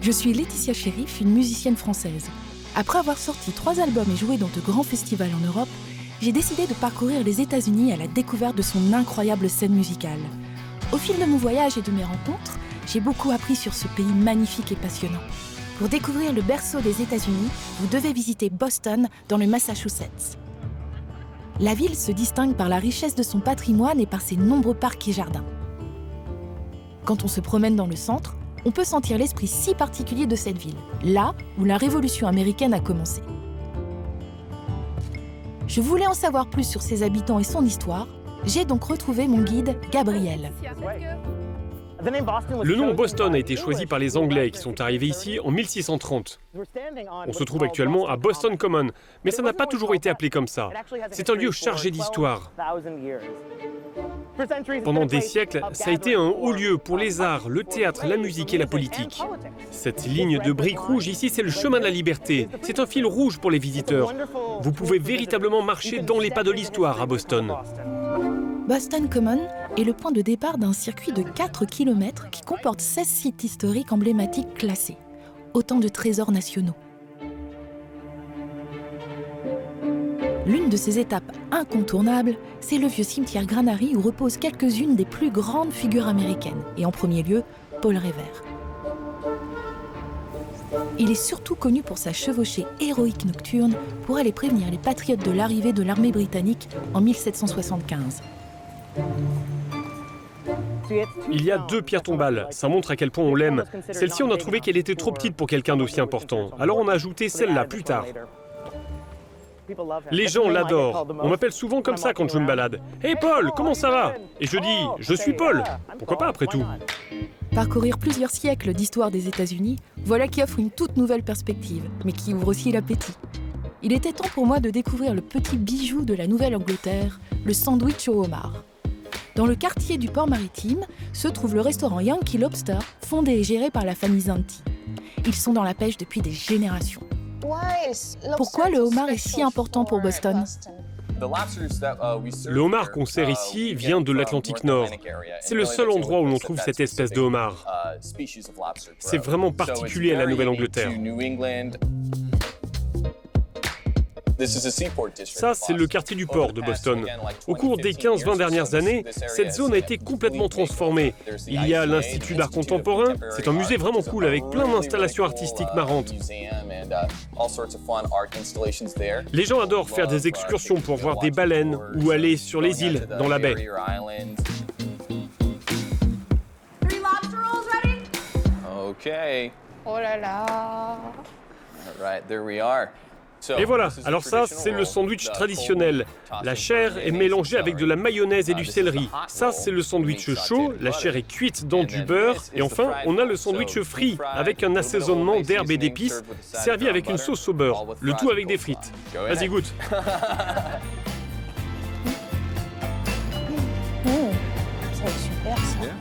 Je suis Laetitia Chérif, une musicienne française. Après avoir sorti 3 albums et joué dans de grands festivals en Europe, j'ai décidé de parcourir les États-Unis à la découverte de son incroyable scène musicale. Au fil de mon voyage et de mes rencontres, j'ai beaucoup appris sur ce pays magnifique et passionnant. Pour découvrir le berceau des États-Unis, vous devez visiter Boston, dans le Massachusetts. La ville se distingue par la richesse de son patrimoine et par ses nombreux parcs et jardins. Quand on se promène dans le centre, on peut sentir l'esprit si particulier de cette ville, là où la Révolution américaine a commencé. Je voulais en savoir plus sur ses habitants et son histoire. J'ai donc retrouvé mon guide, Gabriel. Le nom Boston a été choisi par les Anglais qui sont arrivés ici en 1630. On se trouve actuellement à Boston Common, mais ça n'a pas toujours été appelé comme ça. C'est un lieu chargé d'histoire. Pendant des siècles, ça a été un haut lieu pour les arts, le théâtre, la musique et la politique. Cette ligne de briques rouges ici, c'est le chemin de la liberté. C'est un fil rouge pour les visiteurs. Vous pouvez véritablement marcher dans les pas de l'histoire à Boston. Boston Common est le point de départ d'un circuit de 4 km qui comporte 16 sites historiques emblématiques classés. Autant de trésors nationaux. L'une de ces étapes incontournables, c'est le vieux cimetière Granary où reposent quelques-unes des plus grandes figures américaines, et en premier lieu, Paul Revere. Il est surtout connu pour sa chevauchée héroïque nocturne pour aller prévenir les patriotes de l'arrivée de l'armée britannique en 1775. Il y a 2 pierres tombales, ça montre à quel point on l'aime. Celle-ci, on a trouvé qu'elle était trop petite pour quelqu'un d'aussi important, alors on a ajouté celle-là plus tard. Les gens l'adorent. On m'appelle souvent comme ça quand je me balade. « Hey Paul, comment ça va ?» Et je dis « Je suis Paul !» Pourquoi pas après tout ? Parcourir plusieurs siècles d'histoire des États-Unis, voilà qui offre une toute nouvelle perspective, mais qui ouvre aussi l'appétit. Il était temps pour moi de découvrir le petit bijou de la Nouvelle-Angleterre, le sandwich au homard. Dans le quartier du port maritime se trouve le restaurant Yankee Lobster, fondé et géré par la famille Zanti. Ils sont dans la pêche depuis des générations. Pourquoi le homard est si important pour Boston ? Le homard qu'on sert ici vient de l'Atlantique Nord. C'est le seul endroit où l'on trouve cette espèce de homard. C'est vraiment particulier à la Nouvelle-Angleterre. Ça, c'est le quartier du port de Boston. Au cours des 15-20 dernières années, cette zone a été complètement transformée. Il y a l'Institut d'art contemporain, c'est un musée vraiment cool avec plein d'installations artistiques marrantes. Les gens adorent faire des excursions pour voir des baleines ou aller sur les îles dans la baie. Okay. Oh là là. All right, there we are. Et voilà, alors ça, c'est le sandwich traditionnel. La chair est mélangée avec de la mayonnaise et du céleri. Ça, c'est le sandwich chaud, la chair est cuite dans du beurre. Et enfin, on a le sandwich frit, avec un assaisonnement d'herbes et d'épices, servi avec une sauce au beurre. Le tout avec des frites. Vas-y, goûte. Ça va être super, ça.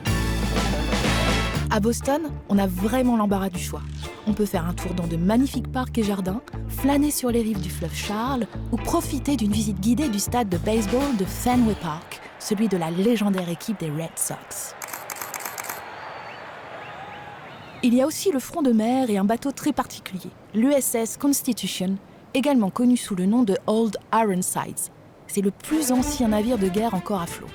À Boston, on a vraiment l'embarras du choix. On peut faire un tour dans de magnifiques parcs et jardins, flâner sur les rives du fleuve Charles ou profiter d'une visite guidée du stade de baseball de Fenway Park, celui de la légendaire équipe des Red Sox. Il y a aussi le front de mer et un bateau très particulier, l'USS Constitution, également connu sous le nom de Old Ironsides. C'est le plus ancien navire de guerre encore à flot.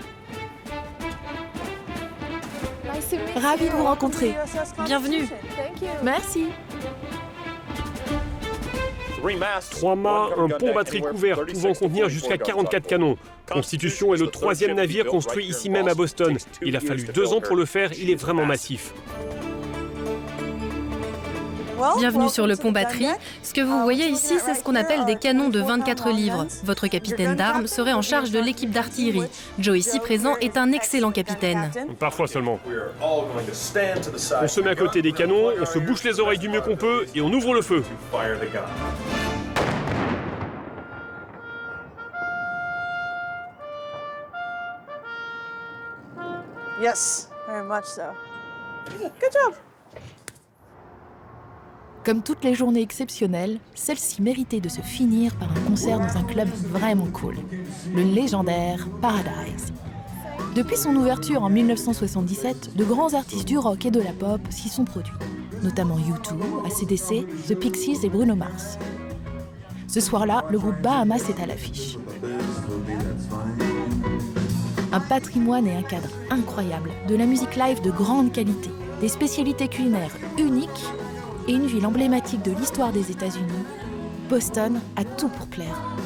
Ravi de vous rencontrer. Bienvenue. Merci. 3 mâts, un pont batterie couvert pouvant contenir jusqu'à 44 canons. Constitution est le 3e navire construit ici même à Boston. Il a fallu 2 ans pour le faire, il est vraiment massif. Bienvenue sur le pont batterie. Ce que vous voyez ici, c'est ce qu'on appelle des canons de 24 livres. Votre capitaine d'armes serait en charge de l'équipe d'artillerie. Joe, ici présent, est un excellent capitaine. Parfois seulement. On se met à côté des canons, on se bouche les oreilles du mieux qu'on peut et on ouvre le feu. Yes, very much so. Good job. Comme toutes les journées exceptionnelles, celle-ci méritait de se finir par un concert dans un club vraiment cool, le légendaire Paradise. Depuis son ouverture en 1977, de grands artistes du rock et de la pop s'y sont produits. notamment U2, AC/DC, The Pixies et Bruno Mars. Ce soir-là, le groupe Bahamas est à l'affiche. Un patrimoine et un cadre incroyable, de la musique live de grande qualité, des spécialités culinaires uniques et une ville emblématique de l'histoire des États-Unis, Boston a tout pour plaire.